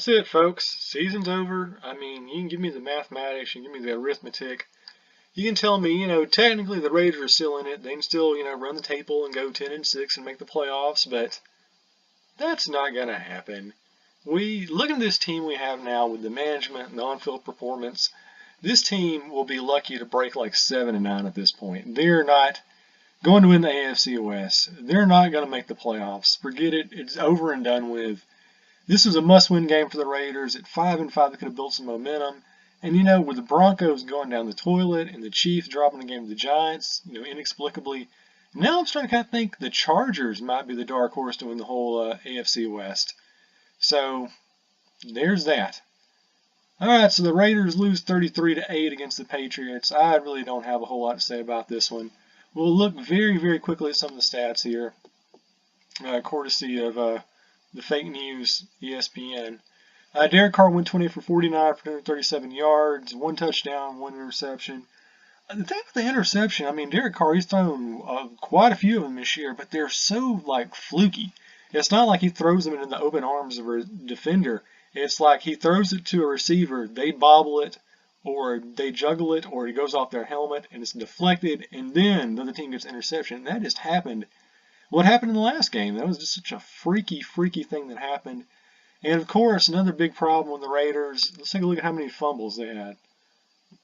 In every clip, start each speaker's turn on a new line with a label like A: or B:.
A: That's it, folks. Season's over. I mean, you can give me the mathematics, you can give me the arithmetic. You can tell me, technically the Raiders are still in it. They can still, run the table and go 10-6 and make the playoffs, but that's not going to happen. We look at this team we have now with the management and the on-field performance. This team will be lucky to break like 7-9 at this point. They're not going to win the AFC West. They're not going to make the playoffs. Forget it. It's over and done with. This was a must-win game for the Raiders. At 5-5, they could have built some momentum. And, with the Broncos going down the toilet and the Chiefs dropping the game to the Giants, inexplicably, now I'm starting to kind of think the Chargers might be the dark horse to win the whole AFC West. So, there's that. Alright, so the Raiders lose 33-8 against the Patriots. I really don't have a whole lot to say about this one. We'll look very, very quickly at some of the stats here, courtesy of the fake news ESPN. Derek Carr went 20 for 49 for 137 yards, 1 touchdown, 1 interception. The thing with the interception, I mean, Derek Carr, he's thrown quite a few of them this year, but they're so, fluky. It's not like he throws them into the open arms of a defender. It's like he throws it to a receiver, they bobble it, or they juggle it, or it goes off their helmet, and it's deflected, and then the other team gets interception. And that just happened. What happened in the last game? That was just such a freaky thing that happened. And, of course, another big problem with the Raiders. Let's take a look at how many fumbles they had.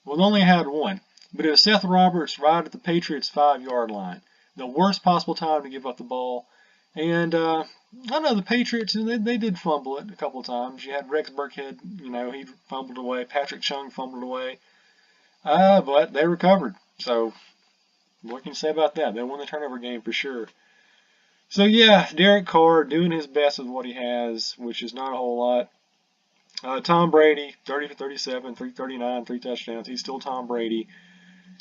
A: Well, they only had 1. But it was Seth Roberts right at the Patriots' 5-yard line. The worst possible time to give up the ball. And, I know the Patriots, they did fumble it a couple of times. You had Rex Burkhead, he fumbled away. Patrick Chung fumbled away. But they recovered. So, what can you say about that? They won the turnover game for sure. So, yeah, Derek Carr doing his best with what he has, which is not a whole lot. Tom Brady, 30 for 37, 339, 3 touchdowns. He's still Tom Brady.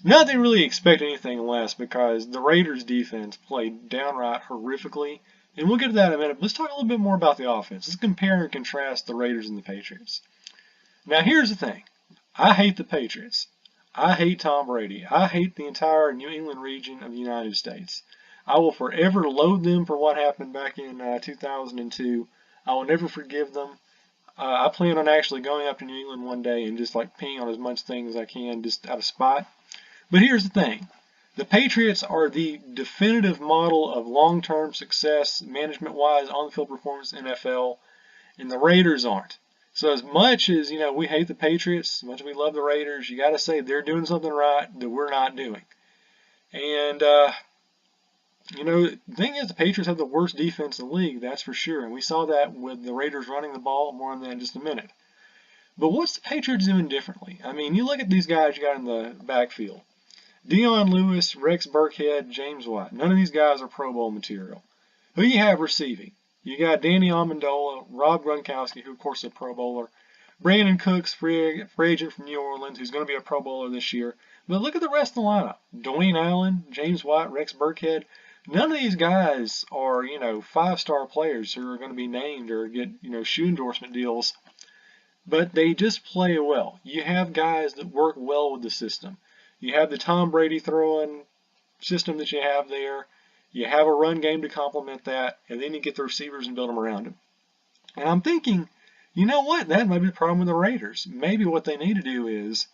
A: Not that they really expect anything less because the Raiders' defense played downright horrifically. And we'll get to that in a minute. But let's talk a little bit more about the offense. Let's compare and contrast the Raiders and the Patriots. Now, here's the thing. I hate the Patriots. I hate Tom Brady. I hate the entire New England region of the United States. I will forever loathe them for what happened back in 2002. I will never forgive them. I plan on actually going up to New England one day and just peeing on as much thing as I can just out of spite. But here's the thing. The Patriots are the definitive model of long-term success management-wise on the field performance in the NFL, and the Raiders aren't. So as much as, we hate the Patriots, as much as we love the Raiders, you got to say they're doing something right that we're not doing. And, the thing is, the Patriots have the worst defense in the league, that's for sure. And we saw that with the Raiders running the ball. More on that in just a minute. But what's the Patriots doing differently? I mean, you look at these guys you got in the backfield. Dion Lewis, Rex Burkhead, James White. None of these guys are Pro Bowl material. Who you have receiving? You got Danny Amendola, Rob Gronkowski, who of course is a Pro Bowler. Brandon Cooks, free agent from New Orleans, who's going to be a Pro Bowler this year. But look at the rest of the lineup. Dwayne Allen, James White, Rex Burkhead. None of these guys are, 5-star players who are going to be named or get, shoe endorsement deals. But they just play well. You have guys that work well with the system. You have the Tom Brady throwing system that you have there. You have a run game to complement that. And then you get the receivers and build them around them. And I'm thinking, you know what? That might be the problem with the Raiders. Maybe what they need to do is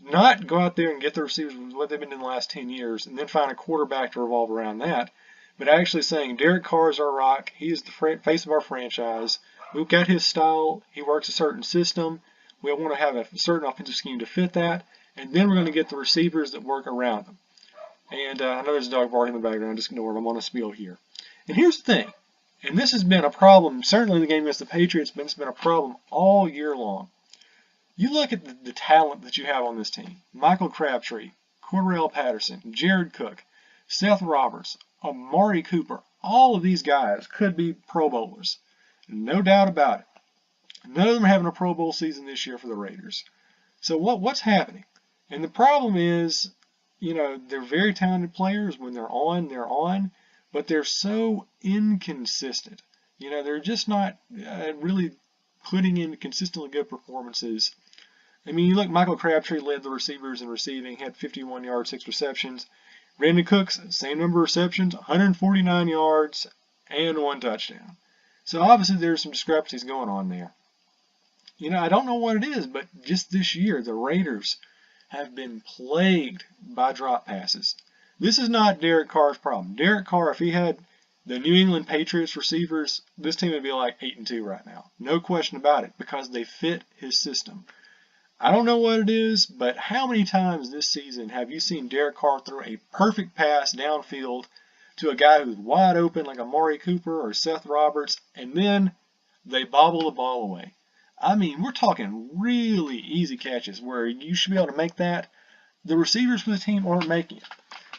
A: not go out there and get the receivers with what they've been doing the last 10 years and then find a quarterback to revolve around that, but actually saying Derek Carr is our rock. He is the face of our franchise. We've got his style. He works a certain system. We want to have a certain offensive scheme to fit that, and then we're going to get the receivers that work around them. And I know there's a dog barking in the background. Just ignore it. I'm on a spiel here. And here's the thing, and this has been a problem, certainly in the game against the Patriots, but it's been a problem all year long. You look at the talent that you have on this team. Michael Crabtree, Cordarrelle Patterson, Jared Cook, Seth Roberts, Amari Cooper. All of these guys could be Pro Bowlers. No doubt about it. None of them are having a Pro Bowl season this year for the Raiders. So what's happening? And the problem is, they're very talented players. When they're on, but they're so inconsistent. They're just not really putting in consistently good performances. I mean, you look, Michael Crabtree led the receivers in receiving, had 51 yards, 6 receptions. Brandon Cooks, same number of receptions, 149 yards, and 1 touchdown. So obviously there's some discrepancies going on there. I don't know what it is, but just this year, the Raiders have been plagued by drop passes. This is not Derek Carr's problem. Derek Carr, if he had the New England Patriots receivers, this team would be like 8-2 right now. No question about it, because they fit his system. I don't know what it is, but how many times this season have you seen Derek Carr throw a perfect pass downfield to a guy who's wide open like Amari Cooper or Seth Roberts, and then they bobble the ball away? I mean, we're talking really easy catches where you should be able to make that. The receivers for the team aren't making it.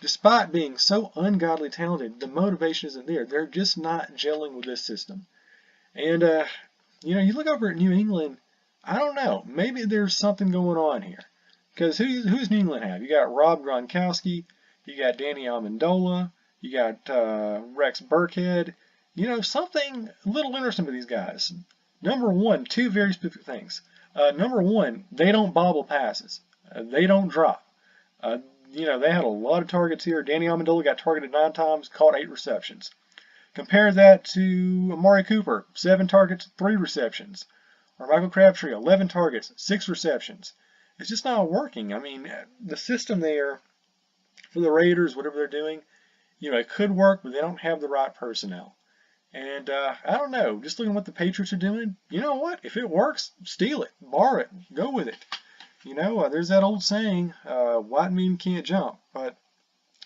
A: Despite being so ungodly talented, the motivation isn't there. They're just not gelling with this system. And, you look over at New England, I don't know. Maybe there's something going on here. Because who's New England have? You got Rob Gronkowski, you got Danny Amendola, you got Rex Burkhead. Something a little interesting with these guys. Number one, two very specific things. Number one, they don't bobble passes. They don't drop. They had a lot of targets here. Danny Amendola got targeted 9 times, caught 8 receptions. Compare that to Amari Cooper, 7 targets, 3 receptions. Or Michael Crabtree, 11 targets, 6 receptions. It's just not working. I mean, the system there for the Raiders, whatever they're doing, it could work, but they don't have the right personnel. And I don't know, just looking at what the Patriots are doing, you know what? If it works, steal it, borrow it, go with it. There's that old saying, white men can't jump, but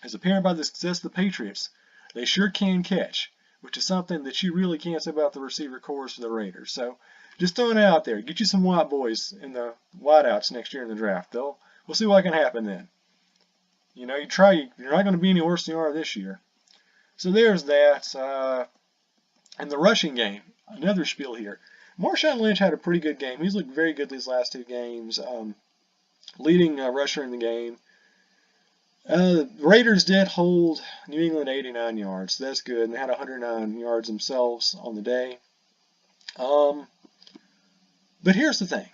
A: as apparent by the success of the Patriots, they sure can catch, which is something that you really can't say about the receiver corps for the Raiders. So just throwing it out there, get you some white boys in the wideouts next year in the draft. We'll see what can happen then. You're not going to be any worse than you are this year. So there's that. And the rushing game, another spiel here. Marshawn Lynch had a pretty good game. He's looked very good these last 2 games, leading rusher in the game. Raiders did hold New England 89 yards. So that's good, and they had 109 yards themselves on the day. But here's the thing.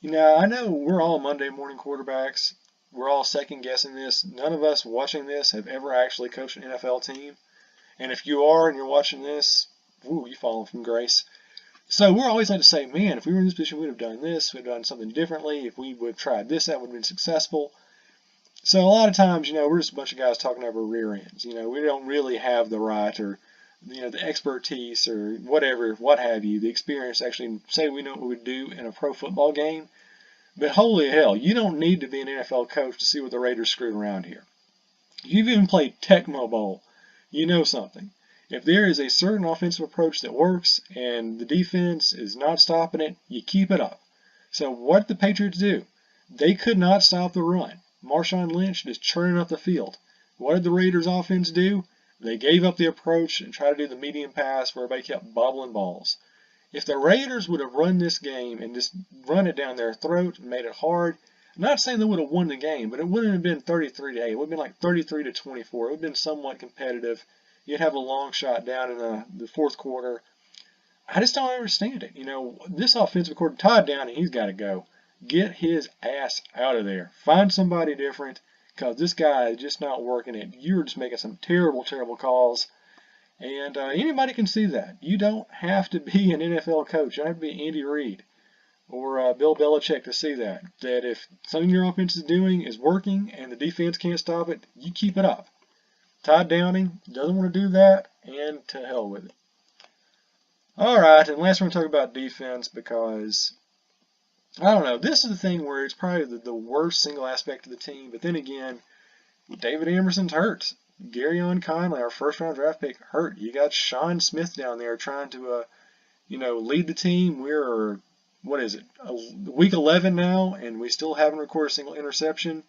A: I know we're all Monday morning quarterbacks. We're all second guessing this. None of us watching this have ever actually coached an NFL team. And if you are and you're watching this, you've fallen from grace. So we're always like to say, man, if we were in this position, we'd have done this, we'd have done something differently. If we would have tried this, that would have been successful. So a lot of times, we're just a bunch of guys talking over rear ends. We don't really have the right or, the expertise or whatever, what have you, the experience to actually say we know what we would do in a pro football game. But holy hell, you don't need to be an NFL coach to see what the Raiders screwed around here. You've even played Tecmo Bowl. You know something. If there is a certain offensive approach that works and the defense is not stopping it, you keep it up. So what did the Patriots do? They could not stop the run. Marshawn Lynch just churning up the field. What did the Raiders offense do? They gave up the approach and tried to do the medium pass where everybody kept bobbling balls. If the Raiders would have run this game and just run it down their throat and made it hard, I'm not saying they would have won the game, but it wouldn't have been 33-8. It would have been like 33-24. It would have been somewhat competitive. You'd have a long shot down in the 4th quarter. I just don't understand it. This offensive coordinator, Todd Downing, he's got to go. Get his ass out of there. Find somebody different, because this guy is just not working it. You're just making some terrible, terrible calls. And anybody can see that. You don't have to be an NFL coach. You don't have to be Andy Reid or Bill Belichick to see that. That if something your offense is doing is working and the defense can't stop it, you keep it up. Todd Downing doesn't want to do that, and to hell with it. Alright, and last we're going to talk about defense because, I don't know, this is the thing where it's probably the worst single aspect of the team, but then again, David Emerson's hurt. Garyon Conley, our first-round draft pick, hurt. You got Sean Smith down there trying to, lead the team. We're, week 11 now, and we still haven't recorded a single interception.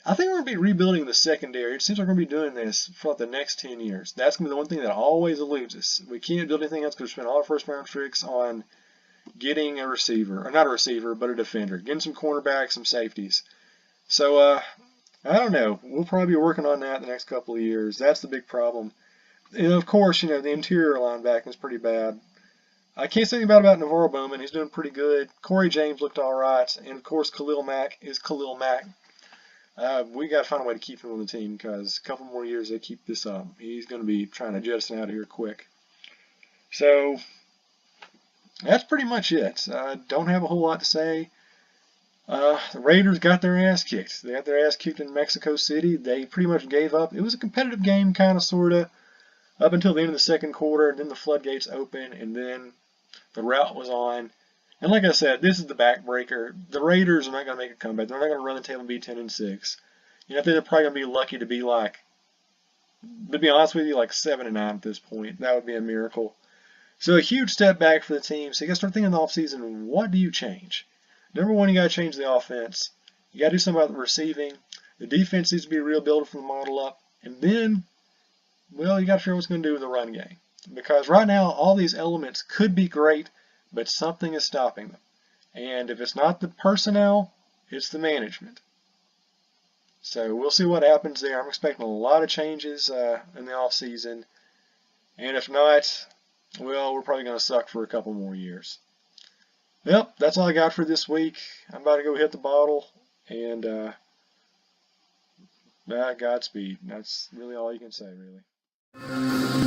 A: I think we're going to be rebuilding the secondary. It seems like we're going to be doing this for the next 10 years. That's going to be the one thing that always eludes us. We can't build anything else because we spent all our first-round tricks on getting a receiver, or not a receiver, but a defender, getting some cornerbacks, some safeties. So, I don't know. We'll probably be working on that the next couple of years. That's the big problem. And, of course, the interior linebacking is pretty bad. I can't say anything about Navarro Bowman. He's doing pretty good. Corey James looked all right. And, of course, Khalil Mack is Khalil Mack. We got to find a way to keep him on the team because a couple more years they keep this up. He's going to be trying to jettison out of here quick. So, That's pretty much it. Don't have a whole lot to say. The Raiders got their ass kicked. They got their ass kicked in Mexico City. They pretty much gave up. It was a competitive game, kind of, sort of, up until the end of the second quarter. Then the floodgates open, and then the rout was on. And like I said, this is the backbreaker. The Raiders are not going to make a comeback. They're not going to run the table and be 10-6. I think they're probably going to be lucky to be like, to be honest with you, like 7-9 at this point. That would be a miracle. So a huge step back for the team. So you got to start thinking in the offseason, what do you change? Number one, you got to change the offense. You got to do something about the receiving. The defense needs to be rebuilt from the model up. And then, well, you got to figure out what's going to do with the run game. Because right now, all these elements could be great, but something is stopping them. And if it's not the personnel, it's the management. So we'll see what happens there. I'm expecting a lot of changes in the offseason. And if not, well, we're probably going to suck for a couple more years. Yep, that's all I got for this week. I'm about to go hit the bottle, and Godspeed. That's really all you can say, really.